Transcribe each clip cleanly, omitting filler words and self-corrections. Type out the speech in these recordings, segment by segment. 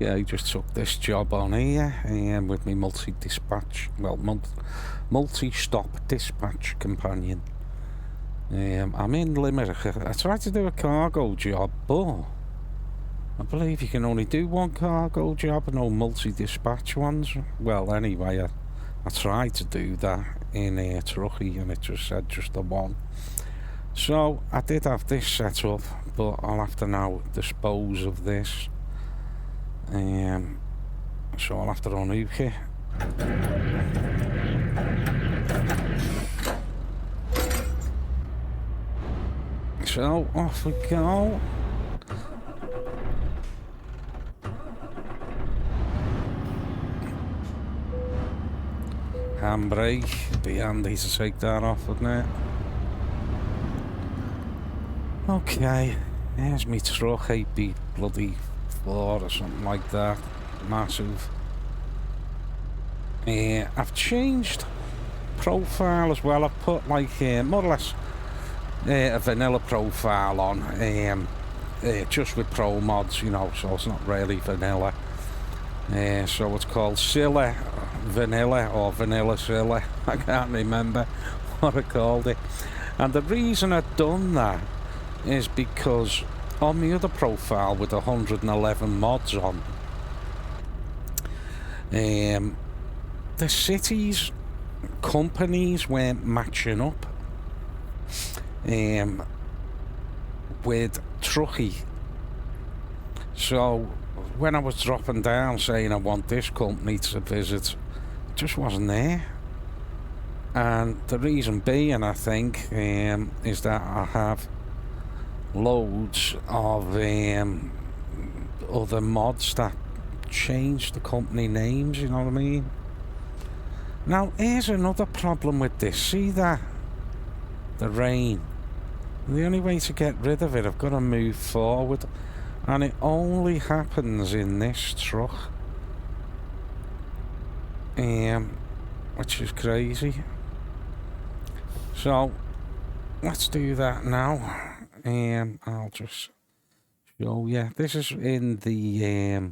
Yeah, I just took this job on here with my multi-dispatch, well, multi-stop dispatch companion. I'm in Limerick. I tried to do a cargo job, but I believe you can only do one cargo job and no multi-dispatch ones. Well, anyway, I tried to do that in Truckee and it just said just the one. So I did have this set up, but I'll have to now dispose of this. So I'll have to unhook it. So off we go. Handbrake, be handy to take that off, wouldn't it? Okay, there's me truck, 8 bloody 4 or something like that. Massive. I've changed profile as well. I've put like more or less a vanilla profile on, just with pro mods, you know, so it's not really vanilla. So it's called Silla Vanilla or Vanilla Silla. I can't remember what I called it. And the reason I've done that is because on the other profile with 111 mods on, the cities, companies weren't matching up with Truckee. So when I was dropping down saying I want this company to visit, it just wasn't there. And the reason being, I think, is that I have loads of other mods that change the company names, you know what I mean? Now, here's another problem with this. See that? The rain. The only way to get rid of it, I've got to move forward. And it only happens in this truck. Which is crazy. So, let's do that now. I'll just show you. This is in the,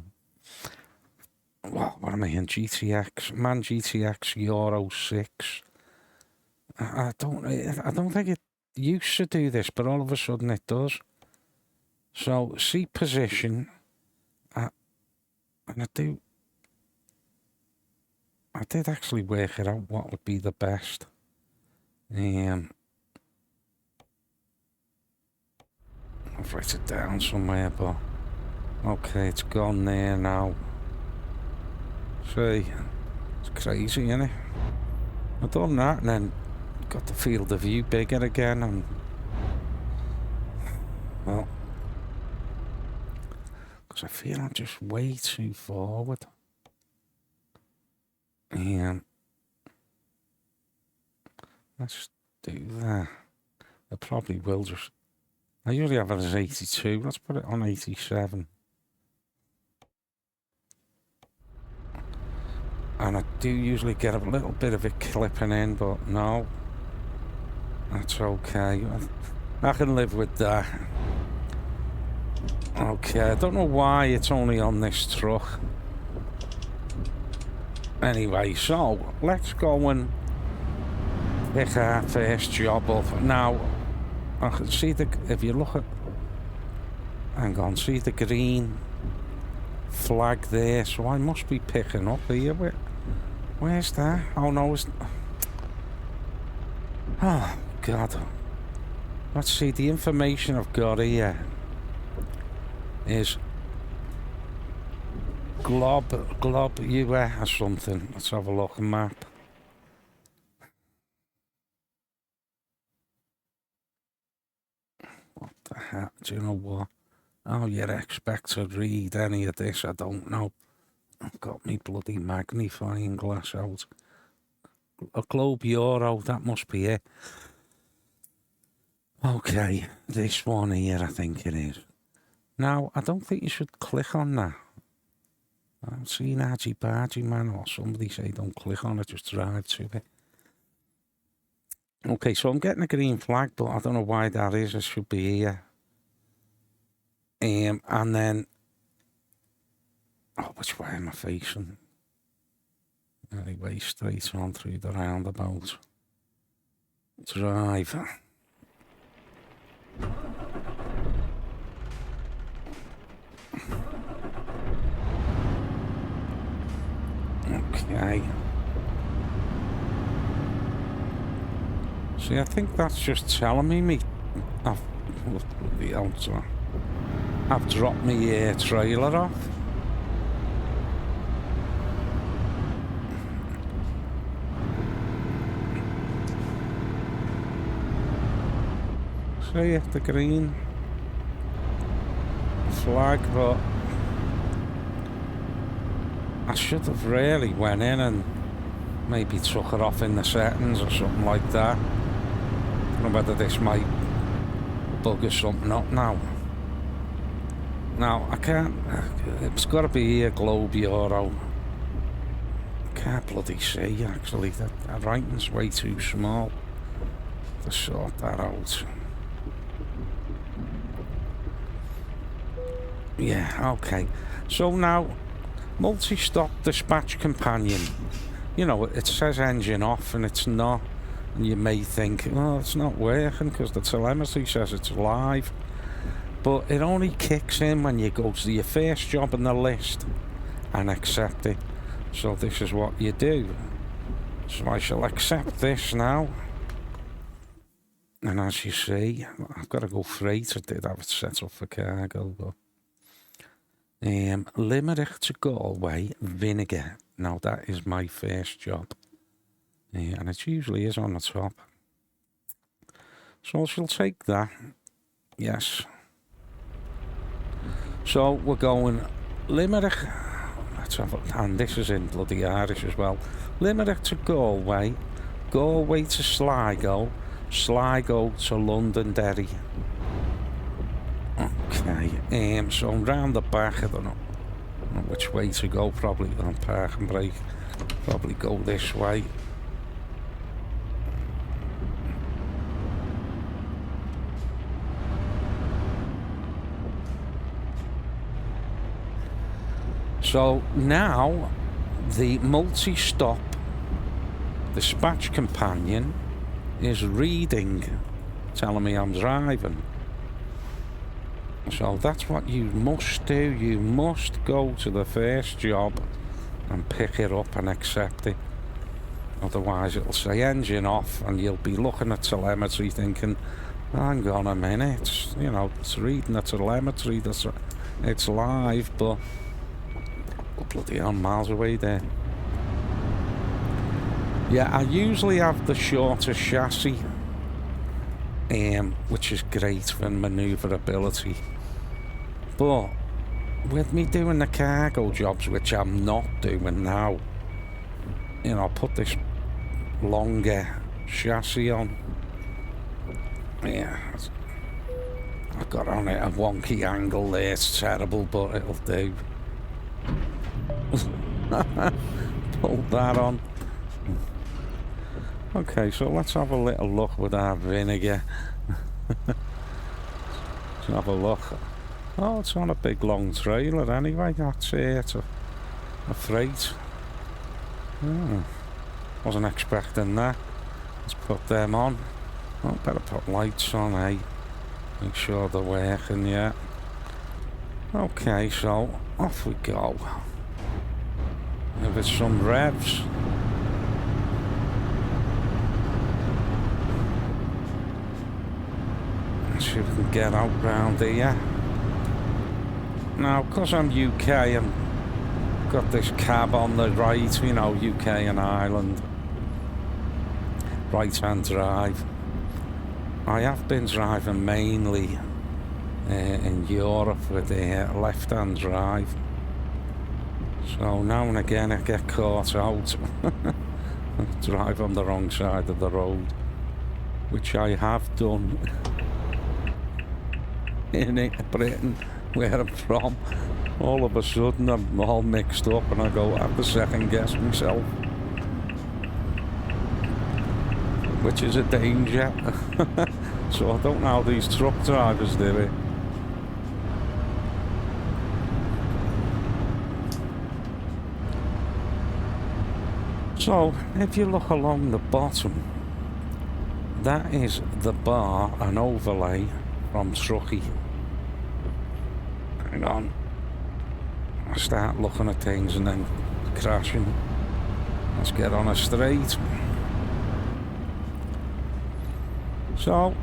what am I in? GTX, Man GTX Euro 6. I don't think it used to do this, but all of a sudden it does. So, seat position, and I did actually work it out what would be the best. I'll write it down somewhere, but okay, it's gone there now. See, it's crazy, isn't it? I've done that and then got the field of view bigger again, and well, because I feel I'm just way too forward. Let's do that. I probably will just. I usually have it as 82. Let's put it on 87. And I do usually get a little bit of it clipping in, but no. That's okay. I can live with that. Okay, I don't know why it's only on this truck. Anyway, so let's go and pick our first job up. Now, I can see if you look at, hang on, see the green flag there, so I must be picking up here. Where's that? Oh no, it's, oh God. Let's see, the information I've got here is Glob UA or something. Let's have a look at map. What the heck? Do you know what? Oh, you'd expect to read any of this? I don't know. I've got me bloody magnifying glass out. A Globe Euro, that must be it. Okay, this one here, I think it is. Now, I don't think you should click on that. I've seen Archie Bargy Man or somebody say don't click on it, just drive to it. Okay, so I'm getting a green flag, but I don't know why that is. It should be here. And then Oh, which way am I facing? Anyway, straight on through the roundabout. Drive. Okay. See, I think that's just telling me I've dropped my trailer off. See the green flag, but I should have really went in and maybe took it off in the settings or something like that. I don't know whether this might bugger something up now. Now I can't. It's got to be here, Globe Euro. I can't bloody see actually. That writing's way too small to sort that out. Yeah, okay. So now, multi-stop dispatch companion. You know, it says engine off and it's not. And you may think, oh, it's not working because the telemetry says it's live. But it only kicks in when you go to your first job in the list and accept it. So this is what you do. So I shall accept this now. And as you see, I've got to go freight. I did have it set up for cargo, but Limerick to Galway, vinegar. Now that is my first job. And it usually is on the top. So I shall take that. Yes. So we're going Limerick. Let's have a, and this is in bloody Irish as well. Limerick to Galway, Galway to Sligo, Sligo to Londonderry. Okay, so round the back, I don't know which way to go, probably on park and brake, probably go this way. So now the multi-stop dispatch companion is reading, telling me I'm driving. So that's what you must do. You must go to the first job and pick it up and accept it. Otherwise it'll say engine off and you'll be looking at telemetry thinking, hang on a minute, you know, it's reading the telemetry, it's live, but bloody hell, miles away there. Yeah, I usually have the shorter chassis, which is great for manoeuvrability. But with me doing the cargo jobs, which I'm not doing now, you know, I put this longer chassis on. Yeah, I got on it a wonky angle there, it's terrible, but it'll do. Pull that on. Okay, so let's have a little look with our vinegar. Let's have a look. Oh, it's on a big long trailer anyway. That's it. It's a freight. Wasn't expecting that. Let's put them on. Oh, better put lights on, eh? Make sure they're working, yeah. Okay, so off we go. Give it some revs. Let's see if we can get out round here. Now, because I'm UK and got this cab on the right, you know, UK and Ireland, right-hand drive. I have been driving mainly in Europe with the left-hand drive. So now and again I get caught out. Drive on the wrong side of the road, which I have done in Britain, where I'm from. All of a sudden I'm all mixed up and I go, I have to second guess myself, which is a danger. So I don't know how these truck drivers do it. So, if you look along the bottom, that is the bar and overlay from Truckee. Hang on. I start looking at things and then crashing. Let's get on a straight. So,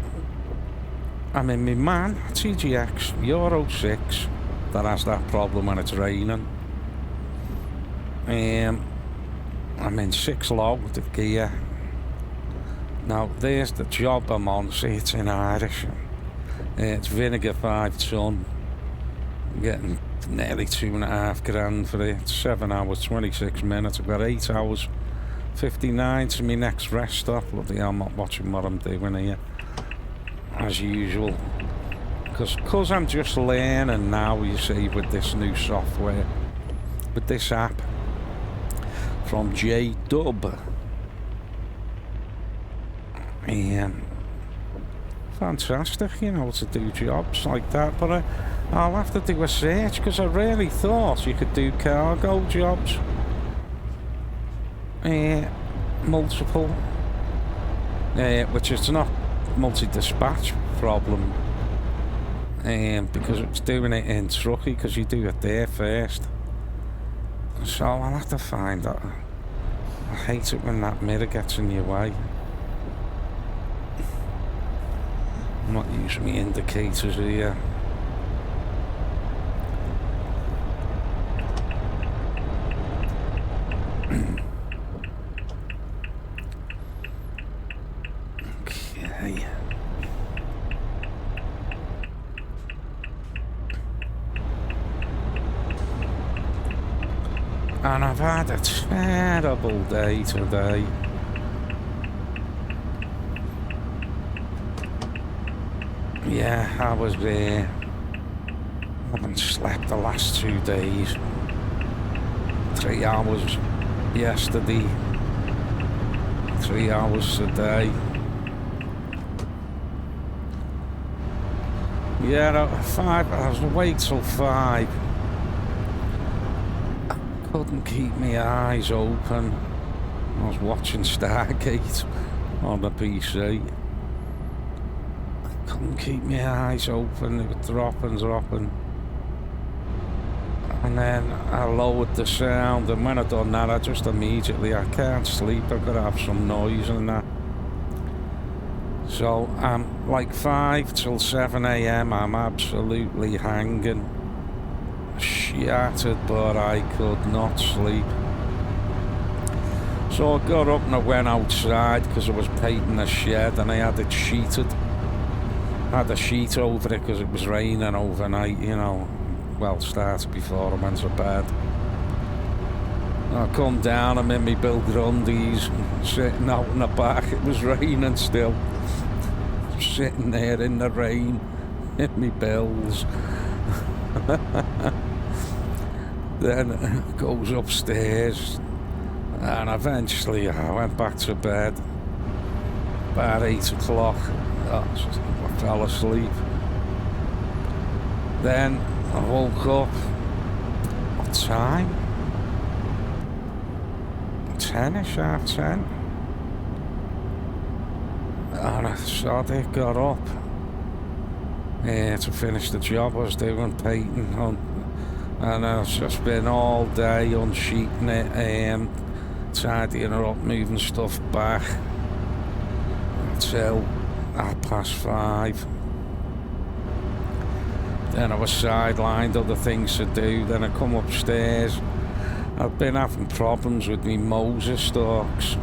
I'm in my MAN TGX Euro 6 that has that problem when it's raining. I'm in 6 low, the gear. Now, there's the job I'm on. See, it's in Irish. It's vinegar 5 ton. I'm getting nearly £2.5 for it. 7 hours, 26 minutes. I've got 8 hours, 59 to my next rest stop. Bloody hell, I'm not watching what I'm doing here, as usual. Because I'm just learning now, you see, with this new software, with this app from J-Dub. Fantastic, you know, to do jobs like that, but I'll have to do a search, because I really thought you could do cargo jobs. Multiple, which is not multi-dispatch problem, because it's doing it in Truckee, because you do it there first. So I'll have to find that. I hate it when that mirror gets in your way. I'm not using my indicators here. Okay. And I've had a terrible day today. Yeah, I was there. I haven't slept the last 2 days. 3 hours yesterday. 3 hours today. Yeah, 5. I was awake till 5. Couldn't keep my eyes open. I was watching Stargate on the PC. Couldn't keep my eyes open. They were dropping. And then I lowered the sound, and when I done that, I just immediately, I can't sleep, I've got to have some noise and that. So I'm like 5 till 7 AM, I'm absolutely hanging. Shattered, but I could not sleep. So I got up and I went outside, because I was painting a shed and I had it sheeted. I had a sheet over it because it was raining overnight, you know. Well, started before I went to bed. I come down, I'm in my Bill Grundy's, sitting out in the back. It was raining still. Sitting there in the rain, in my bills. Then goes upstairs, and eventually I went back to bed. About 8 o'clock, I fell asleep. Then I woke up. What time? 10ish, half 10. And I sort of got up to finish the job I was doing, painting. And I've just been all day unsheeting it, tidying it up, moving stuff back until 5:30. Then I was sidelined, other things to do. Then I come upstairs. I've been having problems with me Moser stalks.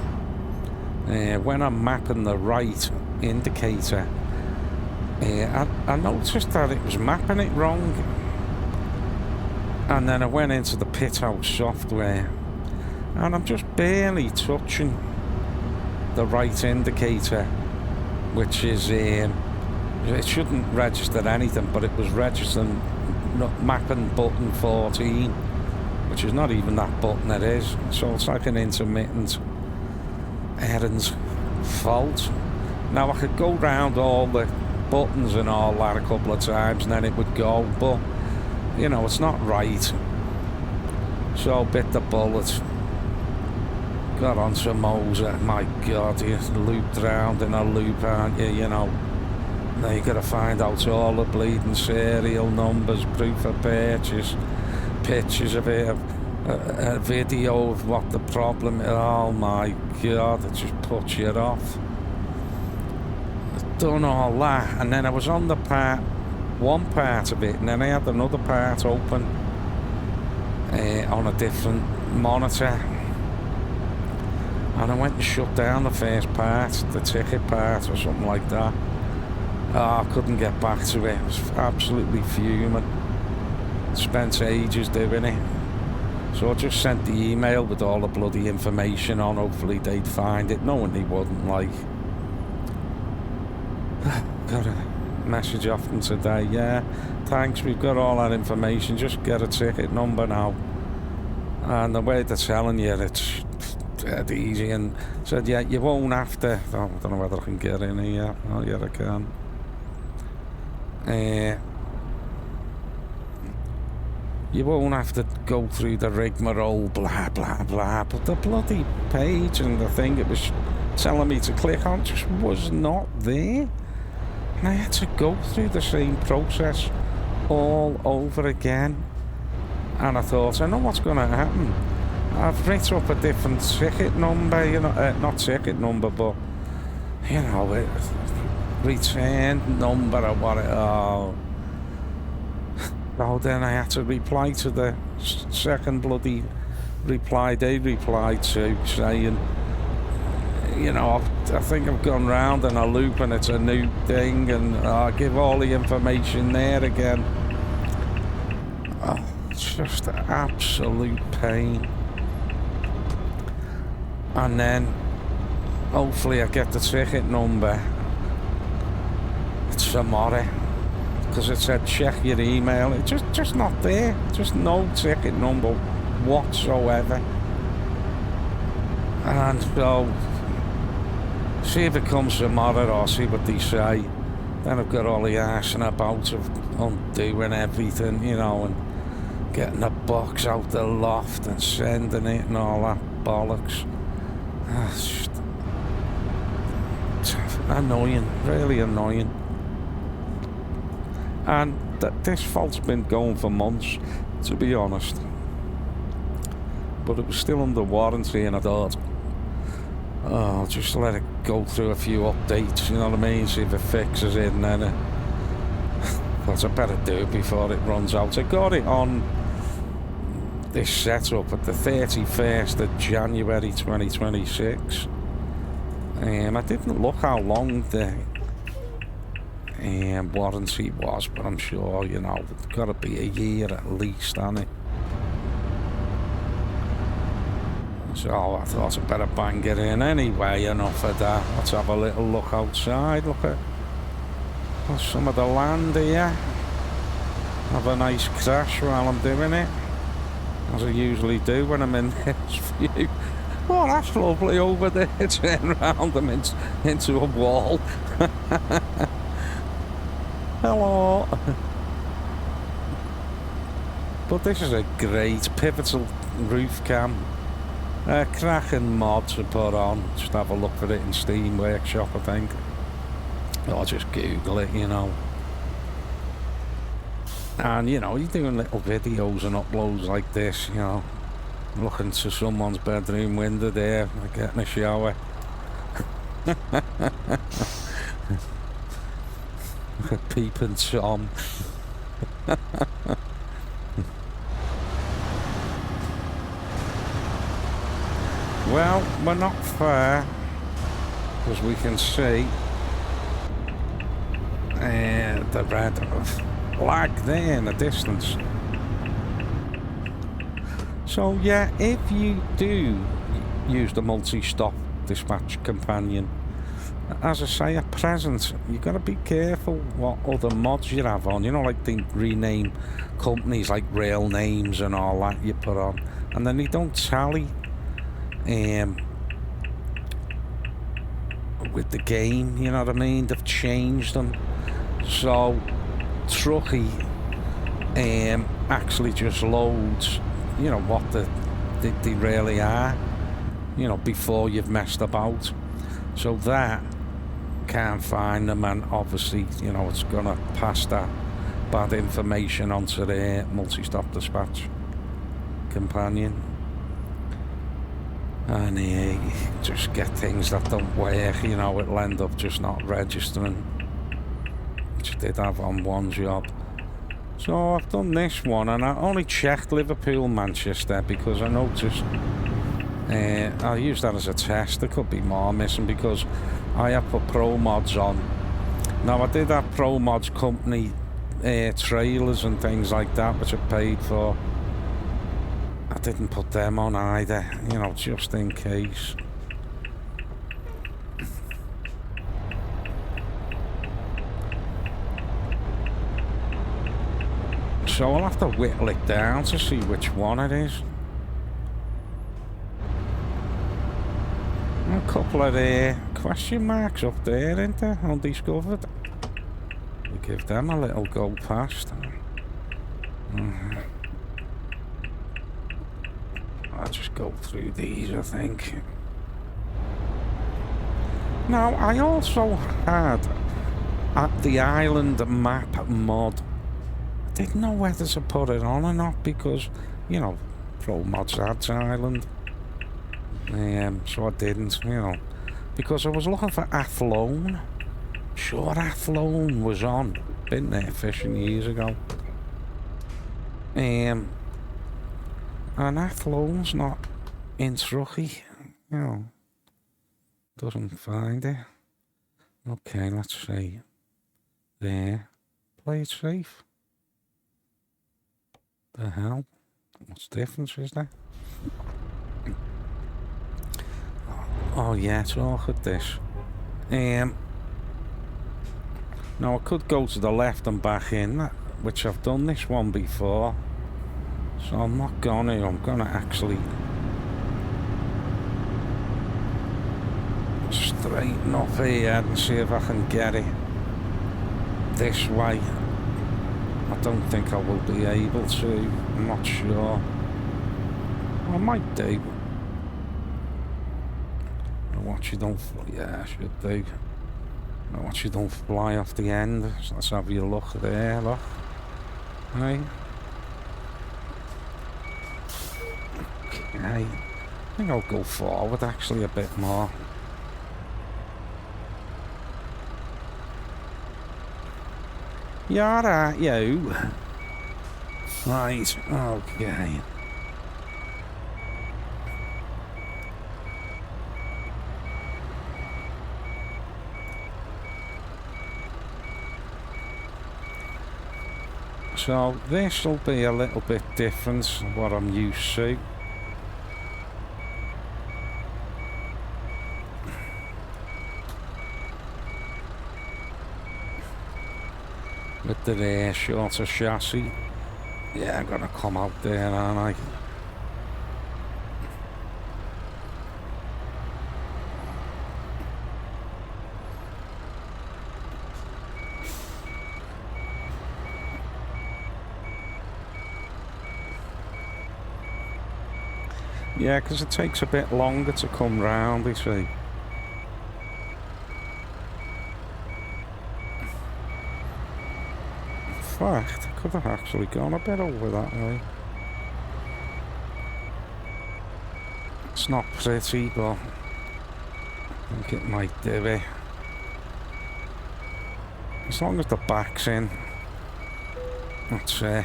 When I'm mapping the right indicator, I noticed that it was mapping it wrong. And then I went into the pit house software, and I'm just barely touching the right indicator, which is it shouldn't register anything, but it was registering mapping button 14, which is not even that button it is. So it's like an intermittent errand fault. Now I could go round all the buttons and all that a couple of times and then it would go, but you know, it's not right. So bit the bullet. got on some Moser. My God, you're looped round in a loop, aren't you? You know. Now you got to find out all the bleeding serial numbers, proof of purchase, pictures of it, a video of what the problem is. Oh my God, it just puts you off. Done all that, and then I was on the one part of it, and then I had another part open on a different monitor, and I went and shut down the first part, the ticket part or something like that. I couldn't get back to it. I was absolutely fuming. Spent ages doing it. So I just sent the email with all the bloody information on. Hopefully they'd find it. Knowing they wouldn't, like. Got a message off them today. Yeah, thanks, we've got all that information. Just get a ticket number now. And the way they're telling you, it's dead easy. And said, yeah, you won't have to. Oh, I don't know whether I can get in here. Oh, yeah, I can. You won't have to go through the rigmarole, blah blah blah, but the bloody page and the thing it was telling me to click on just was not there, and I had to go through the same process all over again. And I thought, I know what's going to happen. I've written up a different ticket number, you know, not ticket number, but you know, return number or what. So then I had to reply to the second bloody reply they replied to, saying, you know, I think I've gone round in a loop and it's a new thing, and I'll give all the information there again. Oh, it's just an absolute pain. And then hopefully I get the ticket number tomorrow, because it said check your email. It's just not there. Just no ticket number whatsoever. And so see if it comes tomorrow, or see what they say. Then I've got all the arse and about of undoing everything, you know, and getting the box out the loft and sending it and all that bollocks. It's just annoying, really annoying. And this fault's been going for months, to be honest. But it was still under warranty, and I thought, oh, I'll just let it go through a few updates, you know what I mean? See if it fixes it, and then I better do it before it runs out. I got it on this setup at the 31st of January 2026. I didn't look how long the warranty was, but I'm sure, you know, it's got to be a year at least, hasn't it? So I thought I'd better bang it in anyway. Enough of that. Let's have a little look outside. Look at some of the land here. Have a nice crash while I'm doing it, as I usually do when I'm in this view. Oh, that's lovely over there. Turn around them into a wall. Hello. But this is a great pivotal roof cam. Cracking mod to put on. Just have a look for it in Steam Workshop, I think. Or just Google it, you know. And, you know, you're doing little videos and uploads like this, you know. Looking to someone's bedroom window there, getting a shower. Look at peeping Tom. Well, we're not far, as we can see. The red flag there in the distance. So yeah, if you do use the multi-stop dispatch companion, as I say, at present, you've got to be careful what other mods you have on. You know, like they rename companies like rail names and all that you put on, and then they don't tally with the game, you know what I mean? They've changed them. So Truckee actually just loads, you know, what they really are. you know, before you've messed about. So that can't find them, and obviously, you know, it's gonna pass that bad information onto the multi-stop dispatch companion. And you just get things that don't work, you know, it'll end up just not registering, which I did have on one job. So I've done this one, and I only checked Liverpool, Manchester, because I noticed I'll use that as a test. There could be more missing because I have put Pro Mods on. Now I did have Pro Mods company trailers and things like that, which I paid for. I didn't put them on either, you know, just in case. So I'll have to whittle it down to see which one it is. A couple of question marks up there, isn't there? Undiscovered. We give them a little go past. I'll just go through these, I think. Now, I also had at the island map mod. I didn't know whether to put it on or not because, you know, Pro Mods adds Island. So I didn't, you know, because I was looking for Athlone. Sure, Athlone was on. Been there fishing years ago. And Athlone's not in Truckee, you know. Doesn't find it. Okay, let's see. There. Play it safe. The hell? What's the difference is there? Oh yeah, so look at this. Now I could go to the left and back in, which I've done this one before. So I'm not gonna, I'm gonna actually straighten up here and see if I can get it this way. I don't think I will be able to, I'm not sure. I might do. Watch you don't, yeah, I should do. Watch you don't fly off the end. So let's have your look there, look. Hey. Okay. I think I'll go forward actually a bit more. You alright, you? Right, okay. So this will be a little bit different from what I'm used to. With the shorter chassis. Yeah, I'm gonna come out there, aren't I? Yeah, because it takes a bit longer to come round, you see. In fact, I could have actually gone a bit over that way. It's not pretty, but I think it might do it. As long as the back's in, that's it.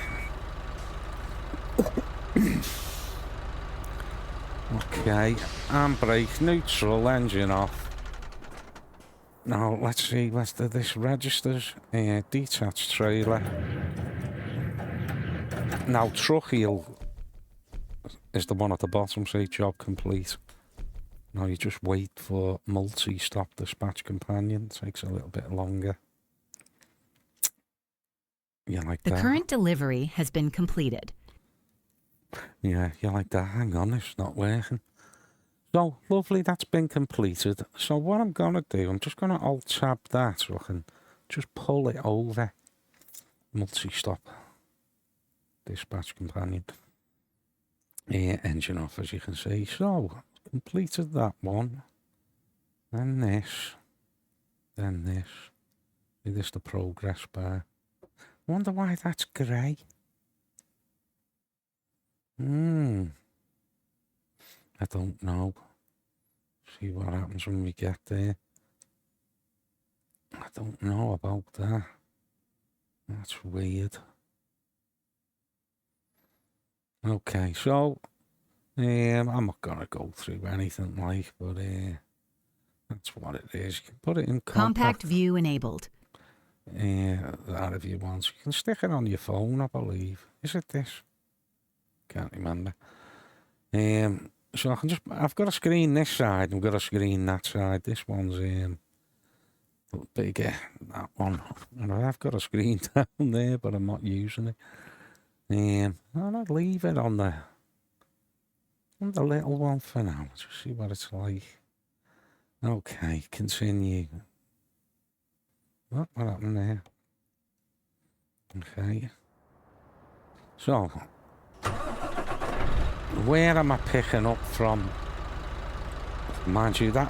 Okay, handbrake, neutral, engine off. Now, let's see whether this registers. Detached trailer. Now, Truckee is the one at the bottom, say job complete. Now, you just wait for multi-stop dispatch companion. Takes a little bit longer. You like that? The current delivery has been completed. Yeah, you like that? Hang on, it's not working. So, lovely, that's been completed. So what I'm going to do, I'm just going to alt-tab that so I can just pull it over. Multi-stop. Dispatch companion. Engine off, as you can see. So, completed that one. Then this. Then this. Is this the progress bar? Wonder why that's grey. I don't know. See what happens when we get there. I don't know about that. That's weird. Okay, so I'm not gonna go through anything like, but that's what it is. You can put it in Compact view enabled. That if you want. You can stick it on your phone, I believe. Is it this? Can't remember. So I've got a screen this side, I've got a screen that side. This one's bigger, that one. And I've got a screen down there, but I'm not using it. I'll leave it on the little one for now. Just see what it's like. Okay, continue. What happened there? Okay. So, where am I picking up from? Mind you, the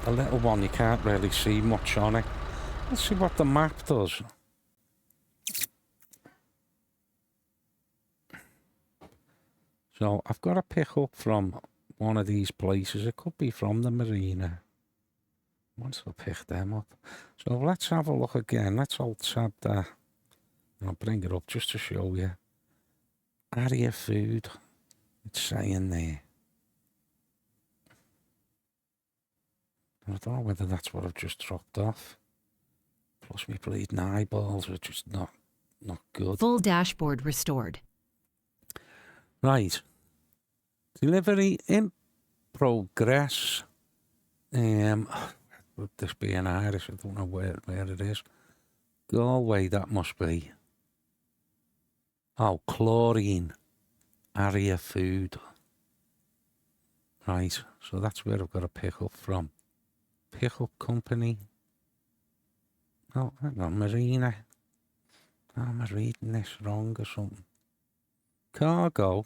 little one, you can't really see much on it. Let's see what the map does. So, I've got to pick up from one of these places. It could be from the marina. Once I pick them up. So, let's have a look again. Let's alt-tab that. I'll bring it up just to show you. Area food. It's saying there. I don't know whether that's what I've just dropped off. Plus my bleeding eyeballs are just not good. Full dashboard restored. Right. Delivery in progress. Would this be in Irish? I don't know where it is. Galway, that must be. Oh, chlorine. Area food. Right, so that's where I've got to pick up from. Pick up company. Oh, hang on, marina. Oh, am I reading this wrong or something? Cargo.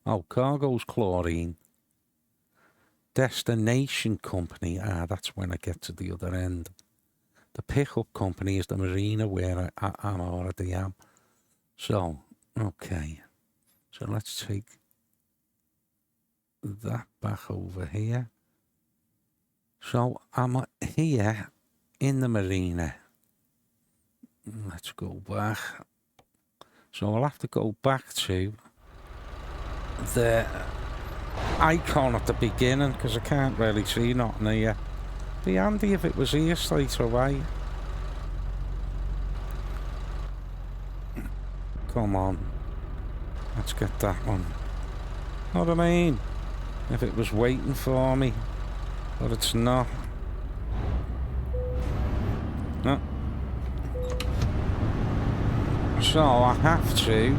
Oh, cargo's chlorine. Destination company. Ah, that's when I get to the other end. The pickup company is the marina where I already am. So, okay. So let's take that back over here. So I'm here in the marina. Let's go back. So I'll have to go back to the icon at the beginning because I can't really see nothing here. Be handy if it was here straight away. Come on. Let's get that one. Know what I mean? If it was waiting for me. But it's not. No. So I have to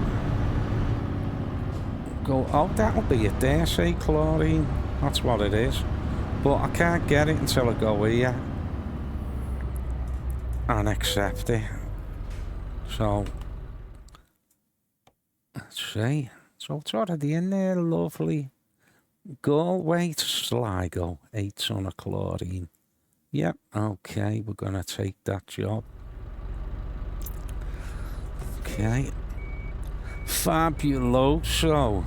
go. Oh, that'll be it there. Say chlorine. That's what it is. But I can't get it until I go here and accept it. So let's see. So it's already in there, lovely. Galway to Sligo, 8 ton of chlorine. Yep, okay, we're gonna take that job. Okay. Fabuloso.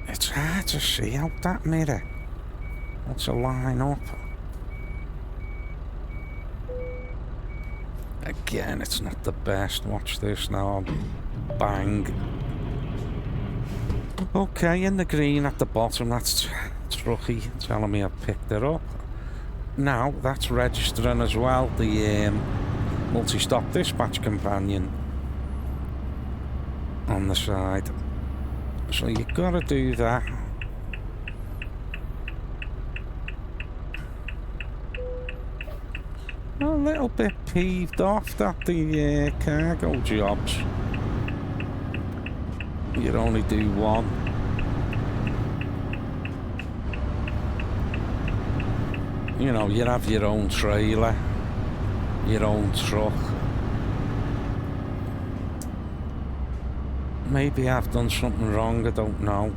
It's hard to see out that mirror. What's a line up? Again, it's not the best. Watch this now. Bang. Okay, in the green at the bottom, that's Truckee telling me I've picked it up. Now, that's registering as well, the multi-stop dispatch companion on the side. So you've got to do that. A little bit peeved off that the cargo jobs, you only do one. You know, you have your own trailer, your own truck. Maybe I've done something wrong, I don't know.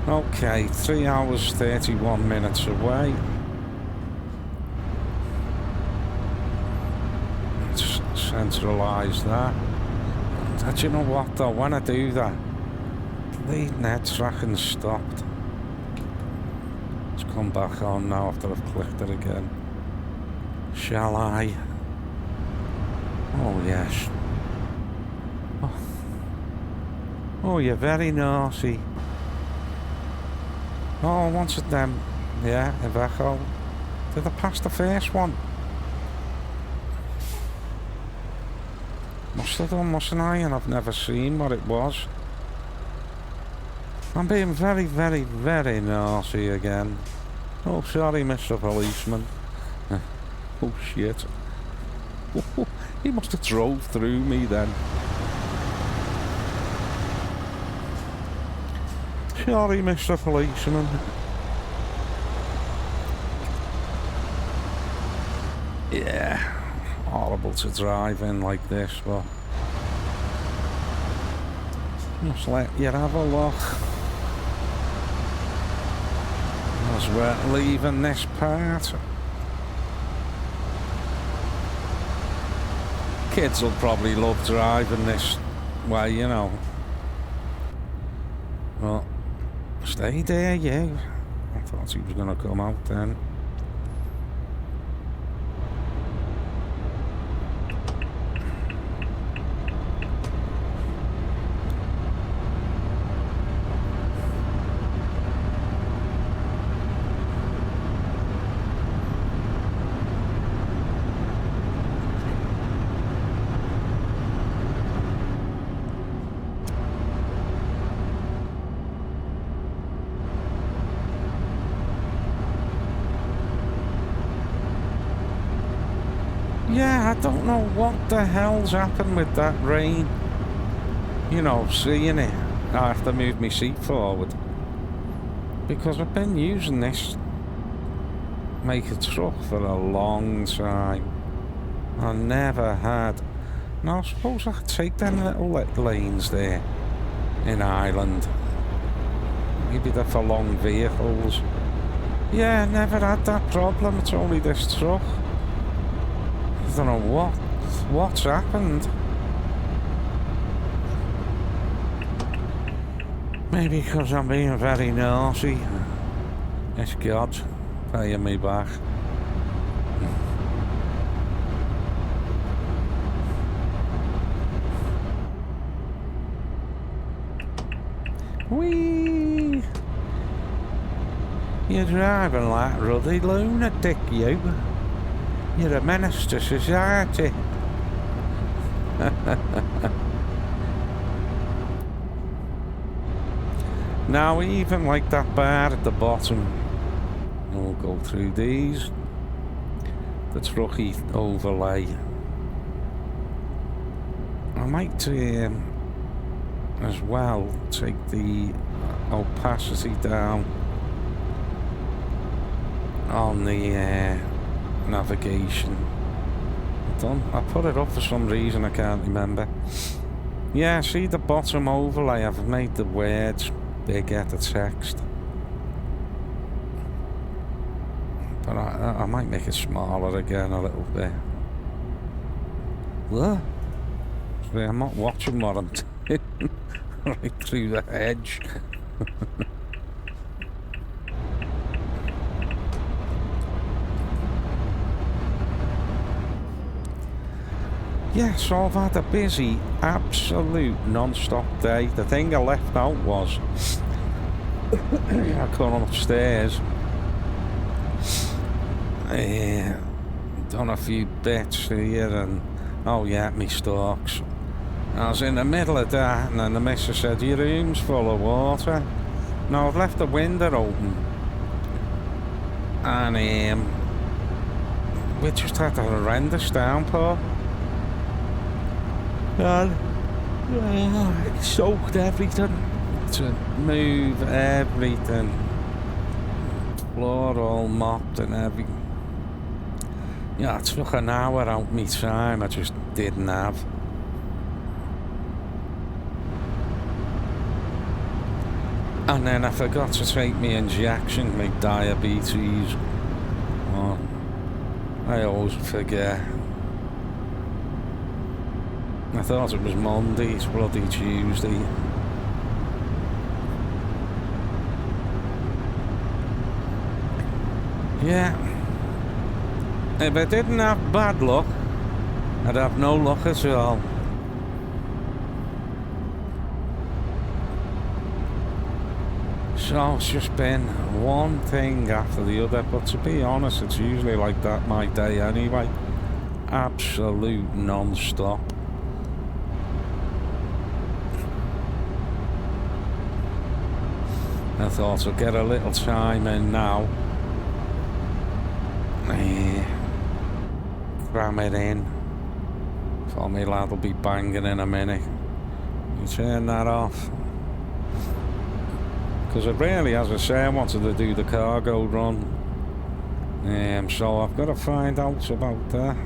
Okay, 3 hours 31 minutes away. Let's centralise that. Do you know what though, when I do that, the net tracking stopped. It's come back on now after I've clicked it again. Shall I? Oh yes. Oh, you're very naughty. Oh, once of them. Yeah, Iveco. Did I pass the first one? Must have done, mustn't I? And I've never seen what it was. I'm being very, very, very naughty again. Oh, sorry, Mr. Policeman. Oh, shit. He must have drove through me then. Sorry, Mr. Policeman. Yeah, horrible to drive in like this, but just let you have a look as we're leaving this part. Kids will probably love driving this way, you know. Well, stay there, you. I thought he was going to come out then. Yeah, I don't know what the hell's happened with that rain. You know, seeing it. I have to move my seat forward. Because I've been using this make a truck for a long time. I never had. Now, I suppose I could take them little lanes there in Ireland. Maybe they're for long vehicles. Yeah, never had that problem. It's only this truck. I don't know what's happened. Maybe because I'm being very naughty. It's God paying me back. Whee! You're driving like ruddy lunatic, you. You're a menace to society. Now, even like that bar at the bottom, we'll go through these. The trucky overlay. I might as well take the opacity down on the navigation. Done. I put it up for some reason, I can't remember. Yeah, see the bottom overlay, I've made the words bigger, the text. But I might make it smaller again a little bit. What? See, I'm not watching what I'm doing. Right through the hedge. Yeah, so I've had a busy, absolute non-stop day. The thing I left out was I come upstairs, done a few bits here, and oh yeah, me stalks. I was in the middle of that, and then the missus said, "Your room's full of water." Now I've left the window open, and we just had a horrendous downpour. And soaked everything, to move everything, floor all mopped and everything. Yeah, it took an hour out of my time I just didn't have. And then I forgot to take my injection, my diabetes. Oh, I always forget. I thought it was Monday, it's bloody Tuesday. Yeah. If I didn't have bad luck, I'd have no luck at all. So it's just been one thing after the other, but to be honest, it's usually like that my day anyway. Absolute non-stop. I thought I'd get a little time in now. Cram it in. Thought my lad will be banging in a minute. You turn that off. Because I really, as I say, I wanted to do the cargo run. So I've got to find out about that.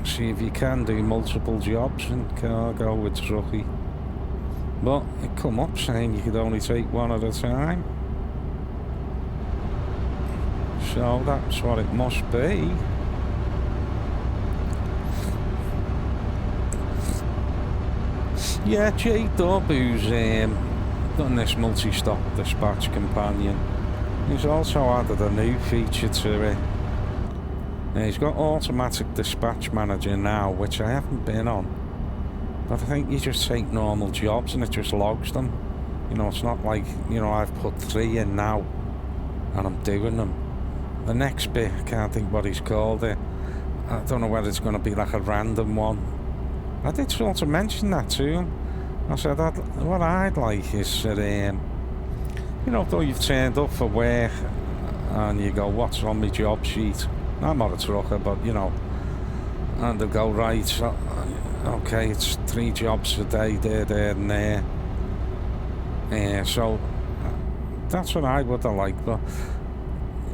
See if you can do multiple jobs in cargo with truckie. But it come up saying you could only take one at a time. So that's what it must be. Yeah, J-Dub, who's done this multi-stop dispatch companion, he's also added a new feature to it. He's got automatic dispatch manager now, which I haven't been on. But I think you just take normal jobs and it just logs them. You know, it's not like, you know, I've put 3 in now and I'm doing them. The next bit, I can't think what he's called it. I don't know whether it's going to be like a random one. I did sort of mention that to him. I said, what I'd like is that, you know, though you've turned up for work and you go, what's on my job sheet? I'm not a trucker, but, you know, and they'll go, right, so, okay, it's 3 jobs a day, there, and there. So that's what I would have liked, but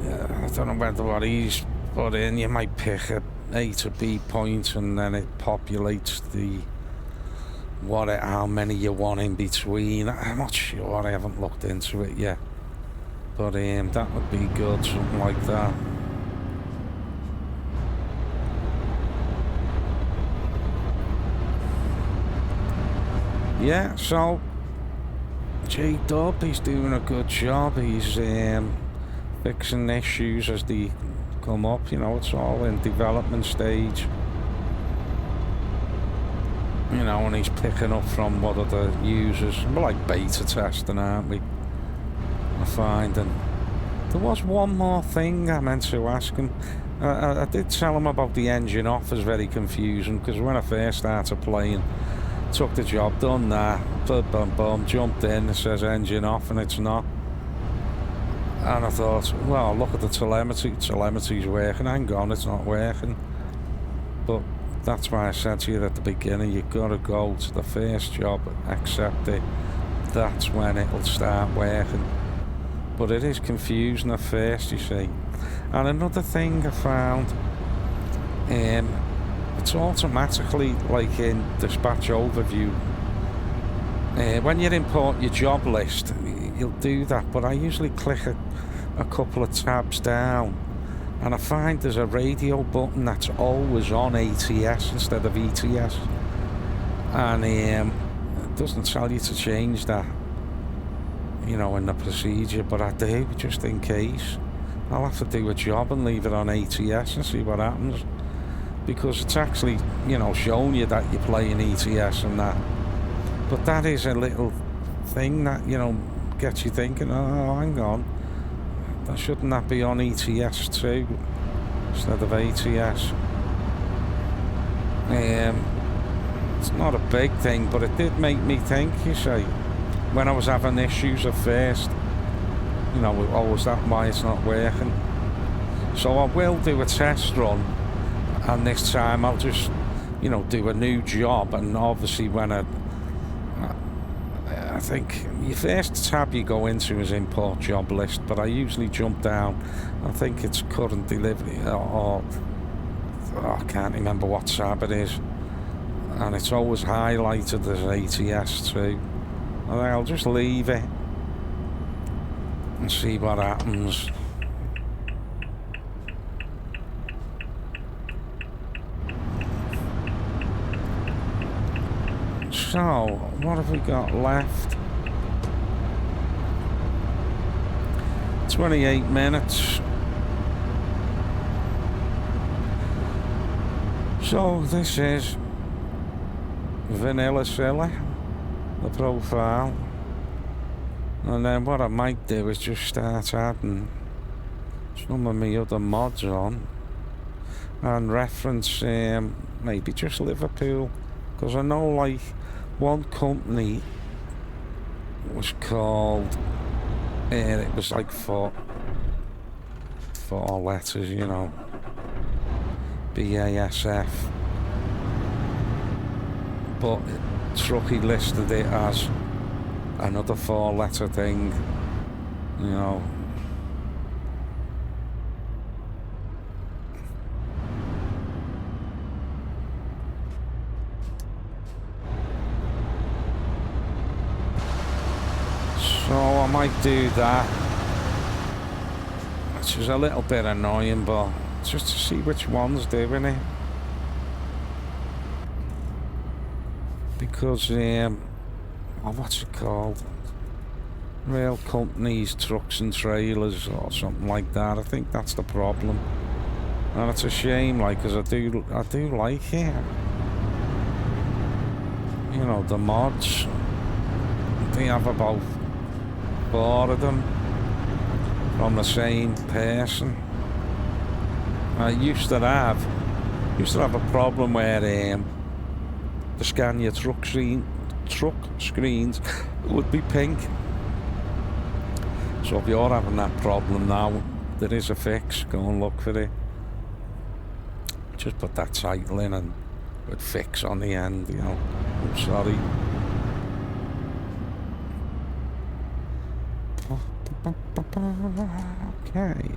I don't know whether what he's put in, you might pick a A to B point and then it populates the how many you want in between. I'm not sure, I haven't looked into it yet, but that would be good, something like that. Yeah, so J-Dub, he's doing a good job. He's fixing issues as they come up. You know, it's all in development stage. You know, and he's picking up from what other users. We're like beta testing, aren't we? I find. And there was one more thing I meant to ask him. I did tell him about the engine off. It's very confusing because when I first started playing, took the job, done that, boom, jumped in, it says engine off and it's not. And I thought, well, look at the telemetry's working, hang on, it's not working. But that's why I said to you at the beginning, you've got to go to the first job, accept it, that's when it'll start working. But it is confusing at first, you see. And another thing I found, it's automatically, like in dispatch overview, when you import your job list, you'll do that, but I usually click a couple of tabs down and I find there's a radio button that's always on ATS instead of ETS, and it doesn't tell you to change that, you know, in the procedure, but I do, just in case. I'll have to do a job and leave it on ATS and see what happens, because it's actually, you know, showing you that you're playing ETS and that. But that is a little thing that, you know, gets you thinking, oh, hang on, shouldn't that be on ETS too instead of ATS? It's not a big thing, but it did make me think, you see, when I was having issues at first, you know, oh, is that why it's not working? So I will do a test run, and this time I'll just, you know, do a new job, and obviously when I think your first tab you go into is import job list, but I usually jump down, I think it's current delivery, or I can't remember what tab it is, and it's always highlighted as ATS too. And I'll just leave it and see what happens. So, what have we got left? 28 minutes. So, this is Vanilla Silly, the profile. And then what I might do is just start adding some of my other mods on and reference maybe just Liverpool, because I know like one company was called it was like four letters, you know, BASF, but Truckee listed it as another 4-letter thing, you know. So I might do that, which is a little bit annoying, but just to see which one's doing it. Because, what's it called? Rail companies, trucks and trailers or something like that. I think that's the problem. And it's a shame, like, because I do like it. You know, the mods. They have about 4 of them from the same person. I used to have a problem where the scan your truck screens would be pink. So if you're having that problem now, there is a fix. Go and look for it. Just put that title in and with fix on the end, you know. I'm sorry. Okay.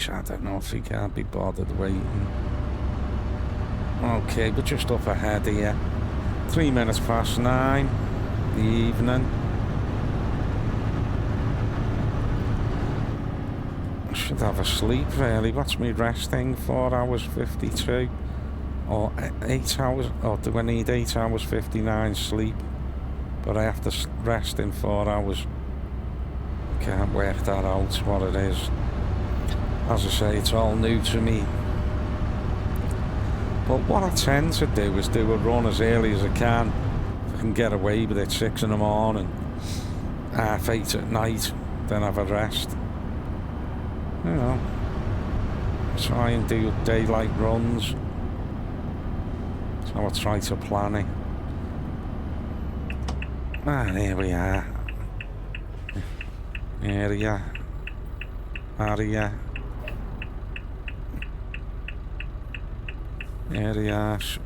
I don't know if he can't be bothered waiting. Okay, we're just up ahead here. 3 minutes past 9 the evening. I should have a sleep really. What's me resting? 4 hours 52 or 8 hours, or do I need 8 hours 59 sleep? But I have to rest in 4 hours. Can't work that out what it is. As I say, it's all new to me. But what I tend to do is do a run as early as I can. If I can get away with it, 6 in the morning, 8:30 at night, then have a rest. You know, try and do daylight runs. So I try to plan it. Here we are. Area. Areas.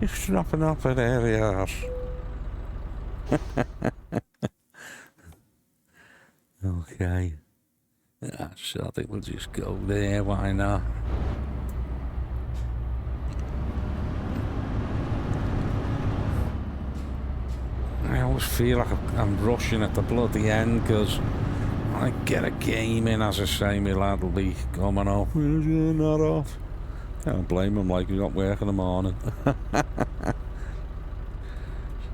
It's dropping up at areas. Okay. So I think we'll just go there, why not? I always feel like I'm rushing at the bloody end, because I get a game in, as I say, my lad will be coming off. You're not off. Can't blame him, like, he's got work in the morning.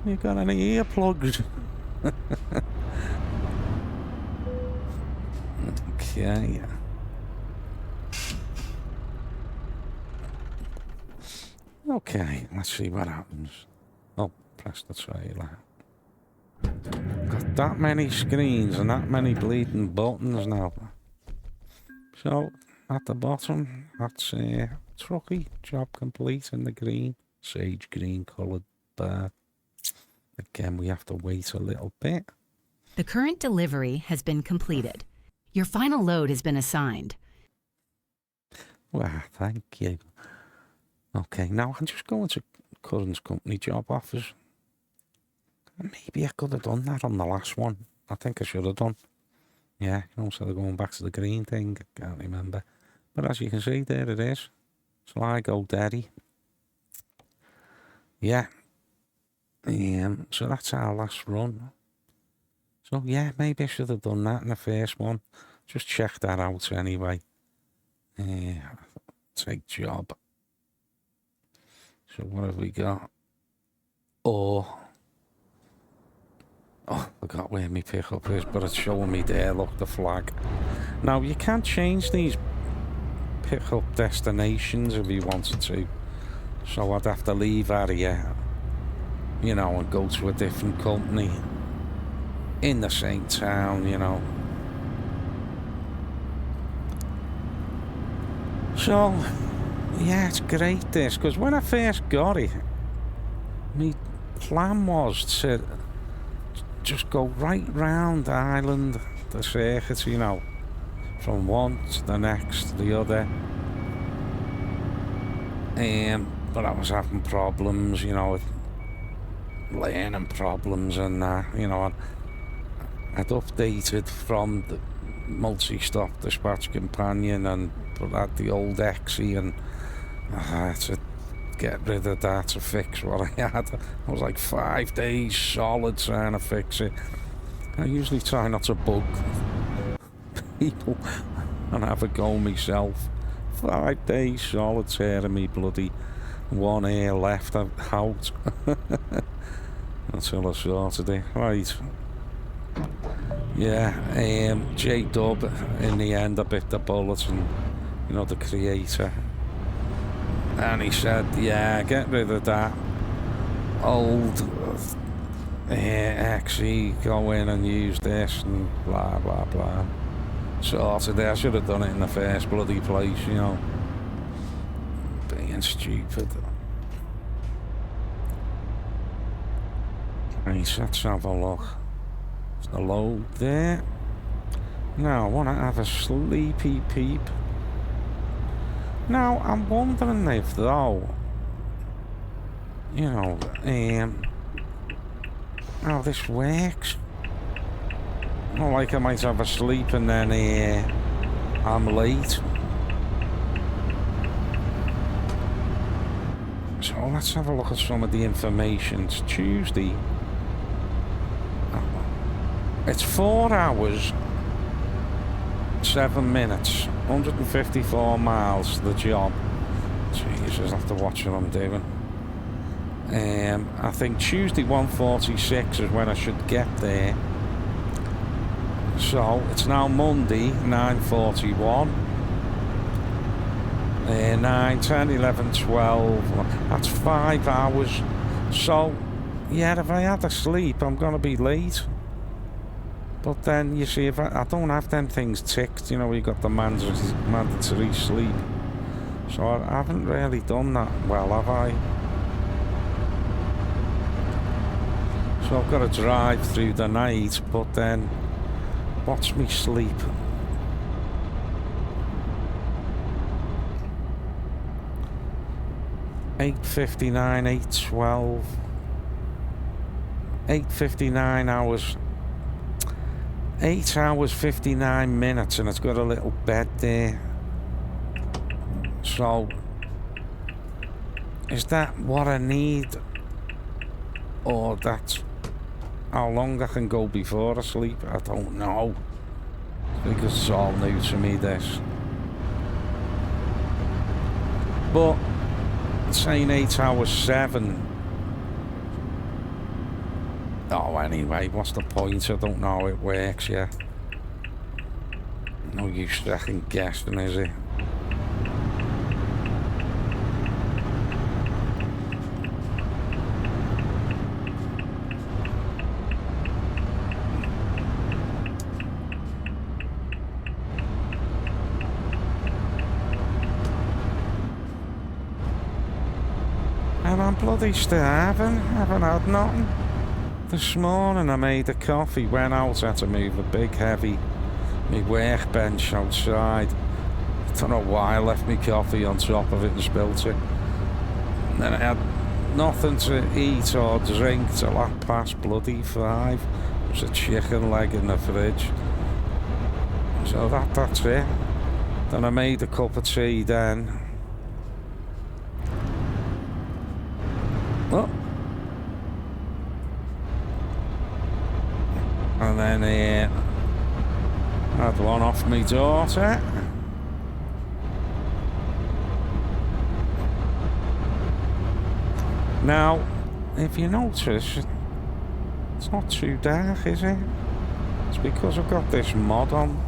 You got any earplugs? Okay. Okay, let's see what happens. Oh, press the trailer. Got that many screens and that many bleeding buttons now. So, at the bottom, that's Truckee, job complete in the green, sage green coloured bar. Again, we have to wait a little bit. The current delivery has been completed. Your final load has been assigned. Well, thank you. Okay, now I'm just going to current company job offers. Maybe I could have done that on the last one. I think I should have done. Yeah, you know, instead of going back to the green thing, I can't remember. But as you can see, there it is. Sligo Derry. Yeah. So that's our last run. So yeah, maybe I should have done that in the first one. Just check that out anyway. Take job. So what have we got? I forgot where my pickup is, but it's showing me there, look, the flag. Now, you can't change these pickup destinations if you wanted to. So I'd have to leave area, you know, and go to a different company in the same town, you know. So, yeah, it's great this, because when I first got it, my plan was to just go right round the island, the circuit, you know, from one to the next to the other. But I was having problems, you know, with learning problems and that, you know. I'd updated from the multi-stop dispatch companion and had the old XE, and I had to get rid of that to fix what I had. I was like 5 days solid trying to fix it. I usually try not to bug people and have a go myself. 5 days solid tearing me bloody one ear left out until I sorted it. Right. Yeah, J-Dub, in the end I bit the bullet, and, you know, the creator. And he said, yeah, get rid of that old XE, go in and use this, and blah, blah, blah. Sorted it. I should have done it in the first bloody place, you know. Being stupid. Right, let's have a look. There's the load there. Now, I want to have a sleepy peep. Now, I'm wondering if, though, you know, how this works. Not like I might have a sleep and then I'm late. So let's have a look at some of the information. It's Tuesday. It's 4 hours, 7 minutes, 154 miles to the job. Jesus, I have to watch what I'm doing. I think Tuesday 1:46 is when I should get there. So it's now Monday 9:41. 9, 10, 11, 12. That's 5 hours. So yeah, if I had to sleep, I'm gonna be late. But then, you see, if I don't have them things ticked, you know, you got the mandatory sleep. So I haven't really done that well, have I? So I've got to drive through the night, but then, what's me sleep? $8:59, 8:12, 8:59 hours. 8 hours 59 minutes, and it's got a little bed there. So is that what I need, or that's how long I can go before I sleep? I don't know, because it's all new to me, this. But saying 8 hours 7. Oh, anyway, what's the point? I don't know how it works yet. No use second guessing, is it? And I'm bloody starving. Haven't had nothing. This morning I made a coffee, went out, had to move a big heavy my workbench outside. I don't know why I left my coffee on top of it and spilt it. And then I had nothing to eat or drink till 5:30. There's a chicken leg in the fridge. So that's it. Then I made a cup of tea then. And then had one off my daughter. Now, if you notice, it's not too dark, is it? It's because I've got this mod on.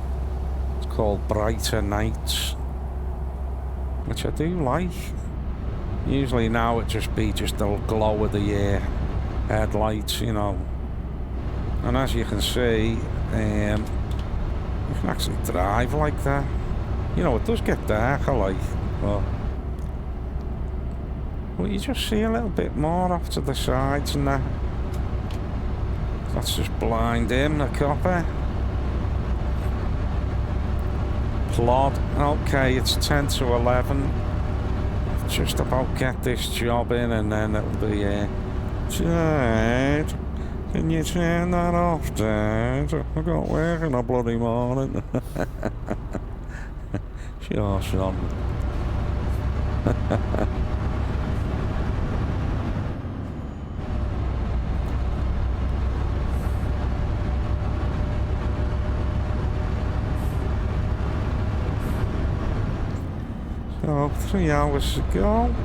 It's called Brighter Nights, which I do like. Usually now it just be just the glow of the headlights, you know. And as you can see, you can actually drive like that. You know, it does get darker, like, but you just see a little bit more off to the sides and that. That's just blind in the copper. Plod. Okay, it's 10 to 11. Just about get this job in and then it'll be Dad, can you turn that off, Dad? I've got work in the bloody morning. Sure, son. So, 3 hours to go.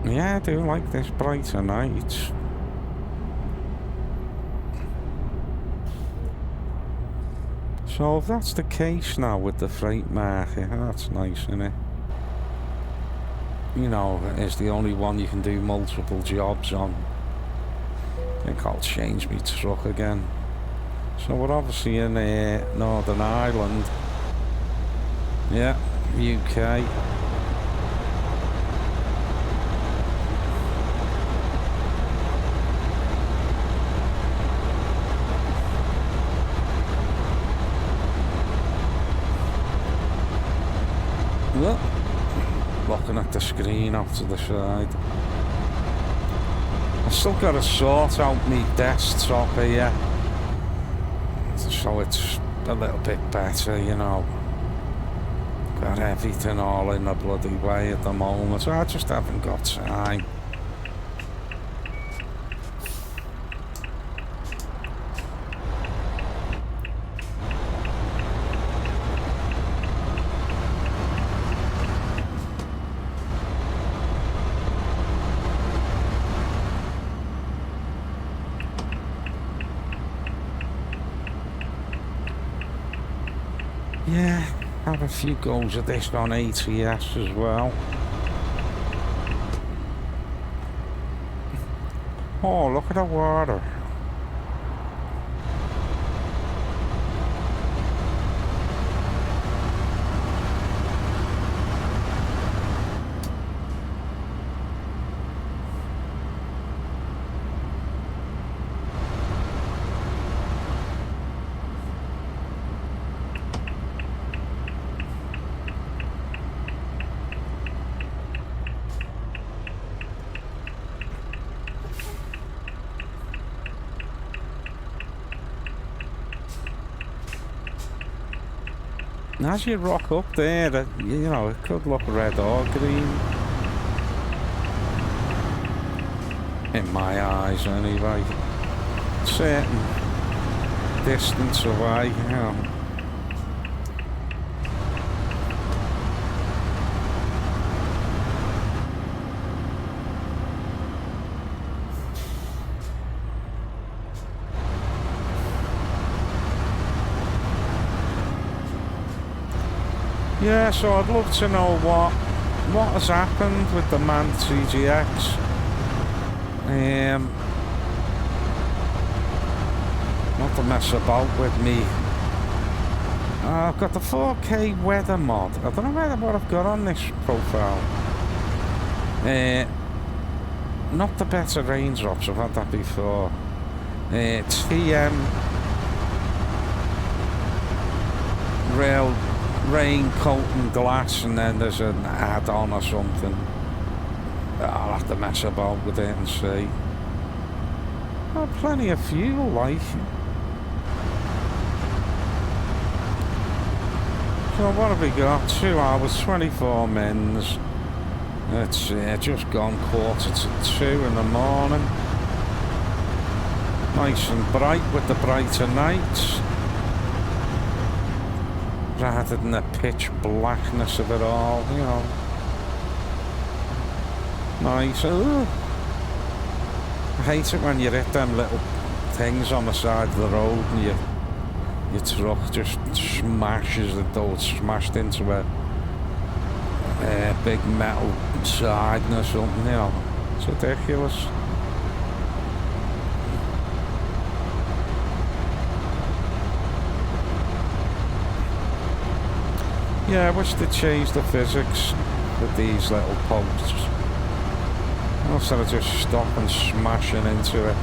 Yeah, I do like this brighter night. So if that's the case now with the freight market, that's nice, isn't it? You know, it's the only one you can do multiple jobs on. I think I'll change my truck again. So we're obviously in Northern Ireland. Yeah, UK. Look, looking at the screen off to the side. I've still got to sort out my desktop here, so it's a little bit better, you know. Got everything all in the bloody way at the moment, so I just haven't got time. Yeah, have a few goes at this on ATS as well. Oh, look at the water. As you rock up there, you know, it could look red or green. In my eyes, anyway. Certain distance away, you know. Yeah, so I'd love to know what has happened with the manned TGX. Not to mess about with me. I've got the 4K weather mod. I don't know what I've got on this profile. not the better raindrops, I've had that before. TM real raincoat and glass, and then there's an add-on or something. I'll have to mess about with it and see. Oh, plenty of fuel, like. So what have we got? 2 hours, 24 mins. It's just gone 1:45 in the morning. Nice and bright with the brighter nights, rather than the pitch blackness of it all, you know. Nice. Ooh. I hate it when you hit them little things on the side of the road and your truck just smashes it, though it's smashed into a big metal siding or something, you know. It's ridiculous. Yeah, I wish they'd change the physics with these little posts. Instead of just stopping smashing into it.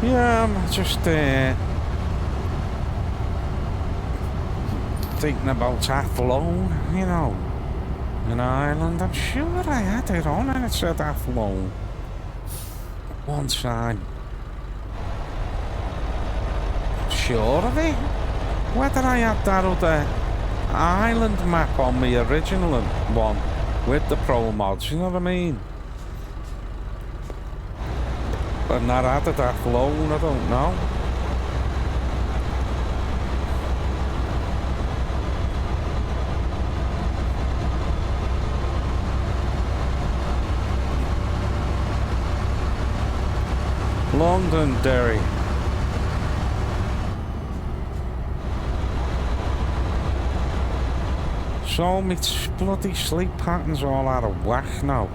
Yeah, I'm just thinking about Athlone, you know, in Ireland. I'm sure I had it on and it said Athlone one time. Sure of it. Whether I had that other island map on my original one with the Pro mods, you know what I mean? And that added Athlone, I don't know. Londonderry. So my bloody sleep pattern's all out of whack now.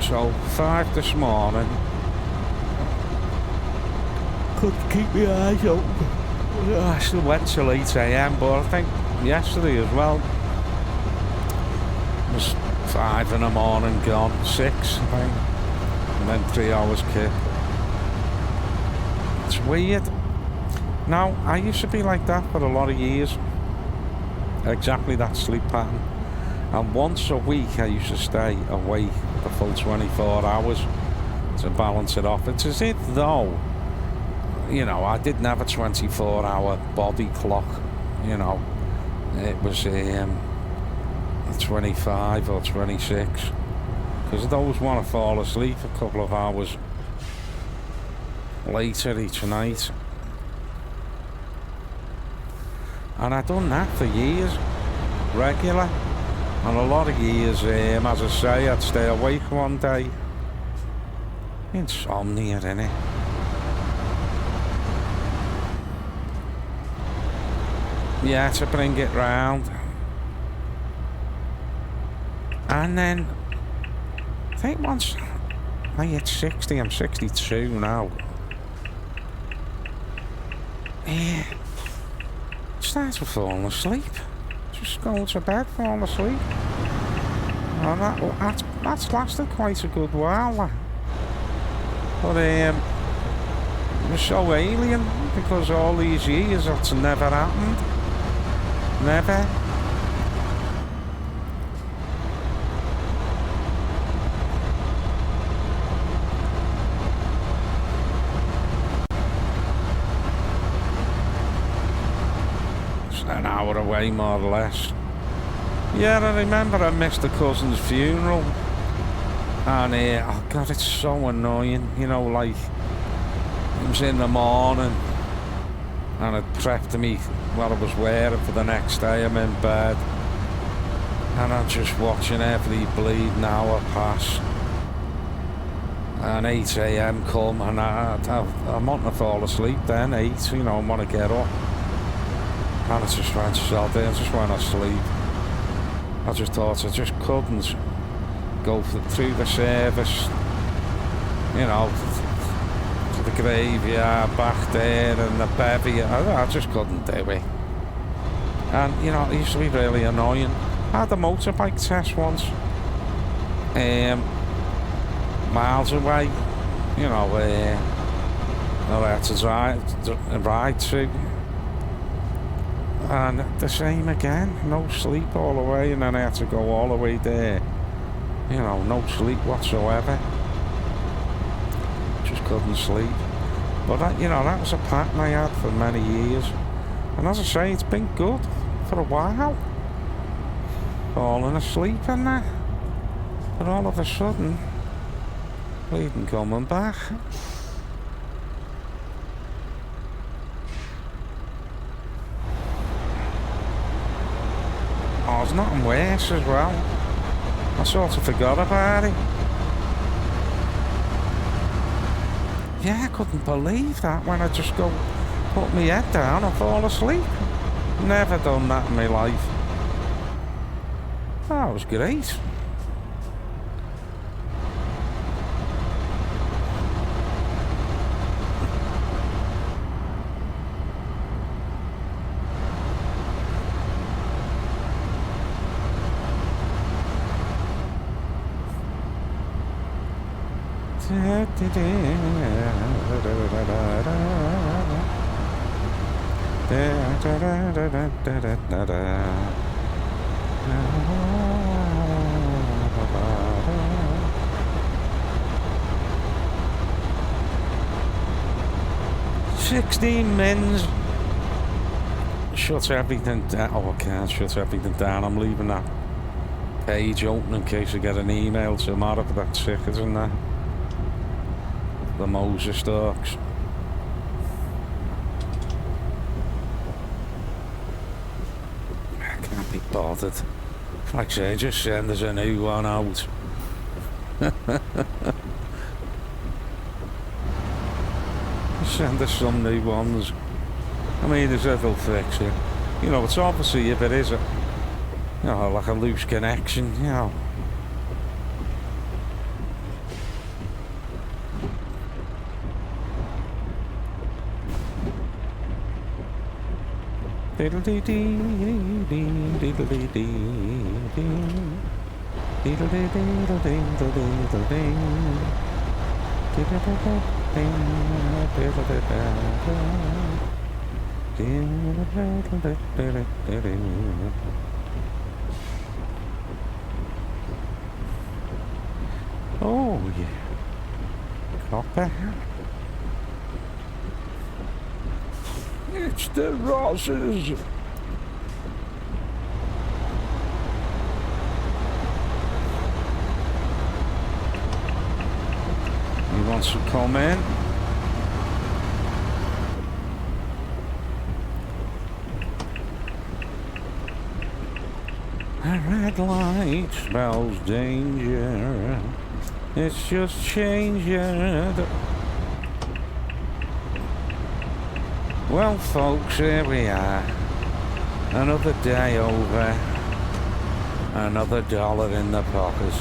So 5 this morning. Couldn't keep my eyes open. I still went till 8 AM, but I think yesterday as well was 5 in the morning gone, 6 I think, and then 3 hours kip. It's weird. Now, I used to be like that for a lot of years. Exactly that sleep pattern. And once a week I used to stay awake the full 24 hours to balance it off. It's as if though, you know, I didn't have a 24-hour body clock, you know. It was 25 or 26. Because I'd always want to fall asleep a couple of hours later each night. And I'd done that for years, regular. And a lot of years, as I say, I'd stay awake one day. Insomnia, innit? Yeah, to bring it round. And then, I think once I hit 60, I'm 62 now. Yeah, started falling asleep. Just go to bed, fall asleep. And that's lasted quite a good while. But it was so alien because all these years that's never happened. Never. It's an hour away, more or less. Yeah, I remember I missed a cousin's funeral. And, oh God, it's so annoying. You know, like, it was in the morning. And it prepped me what I was wearing for the next day. I'm in bed. And I'm just watching every bleeding hour pass. And 8 a.m. come, and I want to fall asleep then, 8, you know, I want to get up. And I just went I just went to sleep. I just thought I just couldn't go through the service, you know, to the graveyard back there and the bevy. I just couldn't do it. And, you know, it used to be really annoying. I had a motorbike test once. Miles away, you know, I had to ride to. And the same again, no sleep all the way, and then I had to go all the way there. You know, no sleep whatsoever. Just couldn't sleep. But that, you know, that was a pattern I had for many years. And as I say, it's been good for a while. Falling asleep and that. But all of a sudden, bleeding coming back. Oh, there's nothing worse as well. I sort of forgot about it. Yeah, I couldn't believe that when I just go put my head down and fall asleep. Never done that in my life. Oh, it was great. Mins. Shut everything down. Oh, I can't shut everything down. I'm leaving that page open in case I get an email tomorrow for that ticket and that. The Moses Talks. I can't be bothered. Like I say, just send us a new one out. Send us some new ones. I mean, it'll fix it. You know, it's obviously if it is a, you know, like a loose connection, you know. Oh yeah, copper. It's the Rosses. He wants to come in. A red light spells danger. It's just changing. Well, folks, here we are. Another day over. Another dollar in the pocket.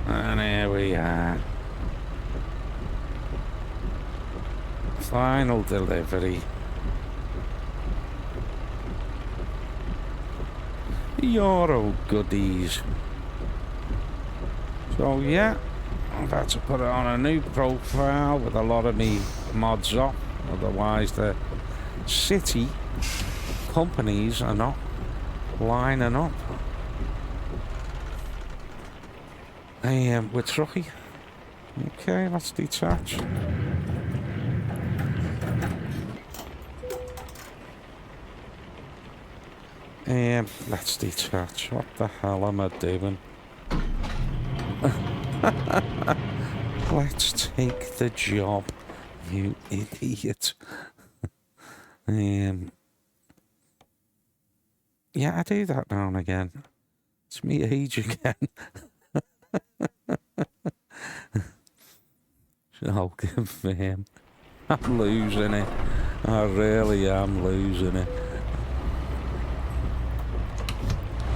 And here we are. Final delivery. Euro goodies. So yeah, I've had to put it on a new profile with a lot of me mods up. Otherwise the city companies are not lining up. With trucky. Okay, let's detach. Let's detach. What the hell am I doing? Let's take the job, you idiot. Yeah, I do that now and again. It's me age again. So confirm. I'm losing it. I really am losing it.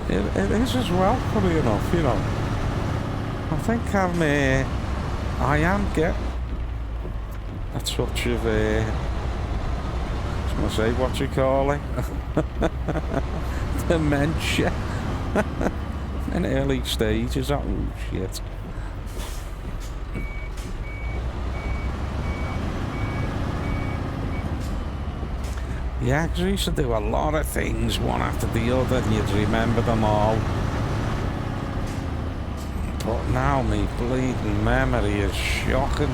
It is as well, funny enough, you know. I think I am getting a touch of, I was going to say, what you call it? Dementia. In early stages, oh shit. Yeah, because I used to do a lot of things, one after the other, and you'd remember them all. But now my bleeding memory is shocking.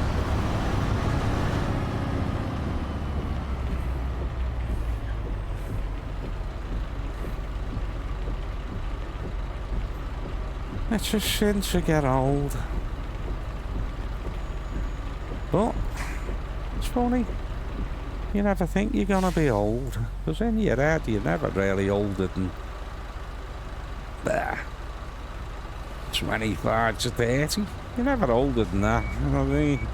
It's a sin to get old. But it's funny. You never think you're gonna be old, because in your head you're never really older than 25 to 30. You're never older than that, you know what I mean?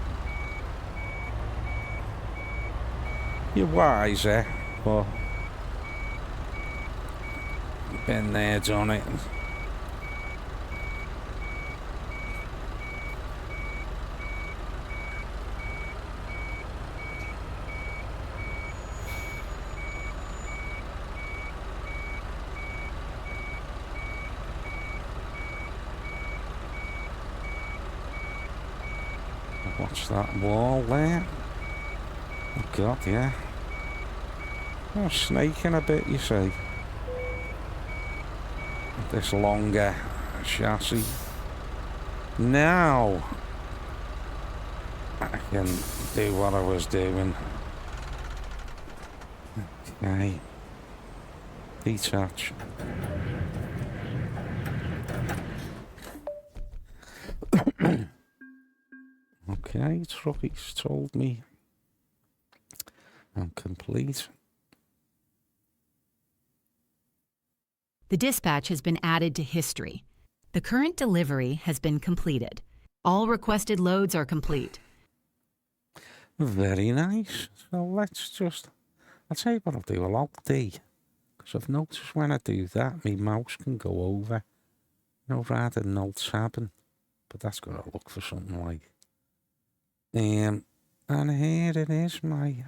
You're wiser, but you've been there, done it. Watch that wall there. Oh God, yeah. Oh, snaking a bit, you see. This longer chassis. Now I can do what I was doing. Okay. Detach. Okay, trucky's told me I'm complete. The dispatch has been added to history. The current delivery has been completed. All requested loads are complete. Very nice. So I'll tell you what I'll do. I'll D. Because I've noticed when I do that, my mouse can go over. You know, rather than alt tabbing. But that's got to look for something like. And here it is, my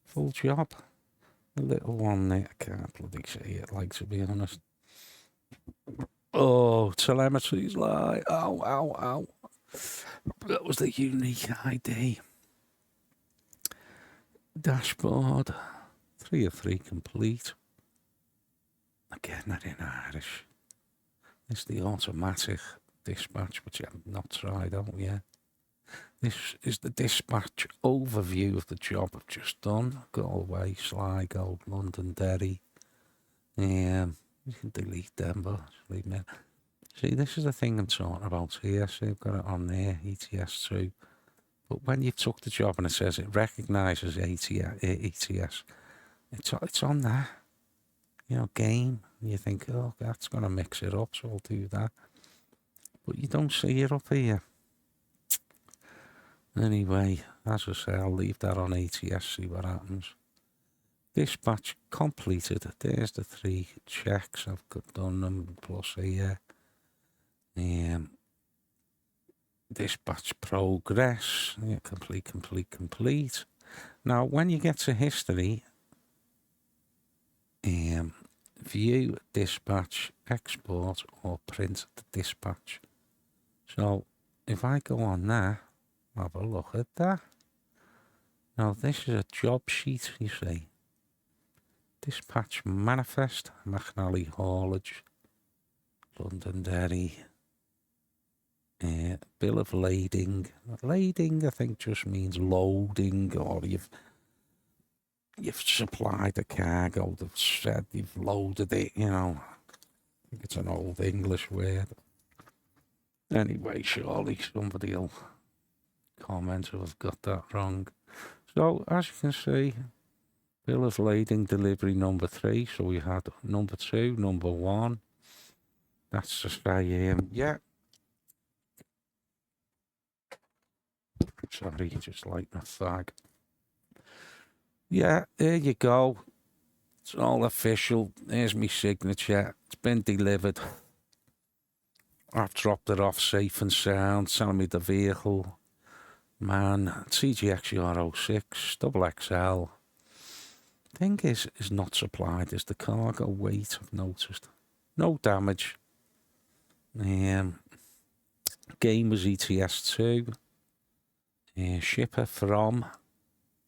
full job. A little one there. I can't bloody see it, like, to be honest. Oh, telemetry's like, ow, ow, ow. That was the unique ID. Dashboard. 3 of 3 complete. Again, not in Irish. It's the automatic dispatch, which I've not tried out yet. This is the dispatch overview of the job I've just done. Galway, Sligo, Londonderry. You can delete them, but leave me. See, this is the thing I'm talking about here. See, I've got it on there, ETS2. But when you took the job and it says it recognises ETS, it's on that, you know, game. And you think, oh, that's going to mix it up, so I'll do that. But you don't see it up here. Anyway, as I say, I'll leave that on ATS, see what happens. Dispatch completed. There's the 3 checks. I've done them, plus a dispatch progress. Yeah, complete. Now, when you get to history, view, dispatch, export, or print the dispatch. So, if I go on that, have a look at that. Now, this is a job sheet, you see. Dispatch manifest, McNally haulage, Londonderry. Bill of lading. Lading, I think, just means loading, or you've supplied a cargo. They've said you've loaded it. I think it's an old English word. Anyway, surely somebody will comment if I've got that wrong. So, as you can see, bill of lading delivery number 3. So we had number 2, number 1. That's just yeah. Sorry, just like the fag. Yeah, there you go. It's all official. There's my signature. It's been delivered. I've dropped it off safe and sound. Selling me the vehicle. Man, CGX Euro 6, double XL. Thing is not supplied is the cargo weight, I've noticed. No damage. Game was ETS2. Shipper from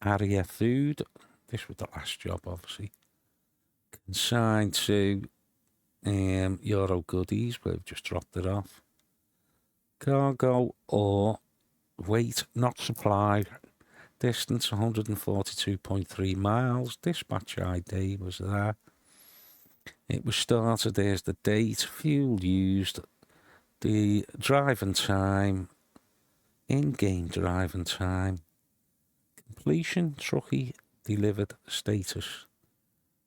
Area Food. This was the last job, obviously. Consigned to Euro Goodies, where we've just dropped it off. Cargo or weight not supplied. Distance 142.3 miles. Dispatch ID was there. It was started. There's the date. Fuel used. The driving time. In-game driving time. Completion. Truckie delivered status.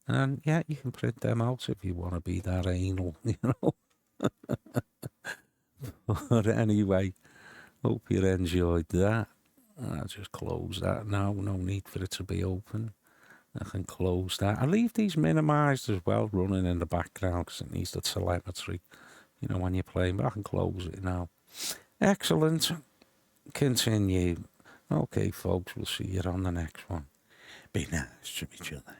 And yeah, you can print them out if you want to be that anal, But anyway, hope you enjoyed that. I'll just close that now. No need for it to be open. I can close that. I leave these minimized as well, running in the background because it needs the telemetry, when you're playing. But I can close it now. Excellent. Continue. Okay, folks, we'll see you on the next one. Be nice to each other.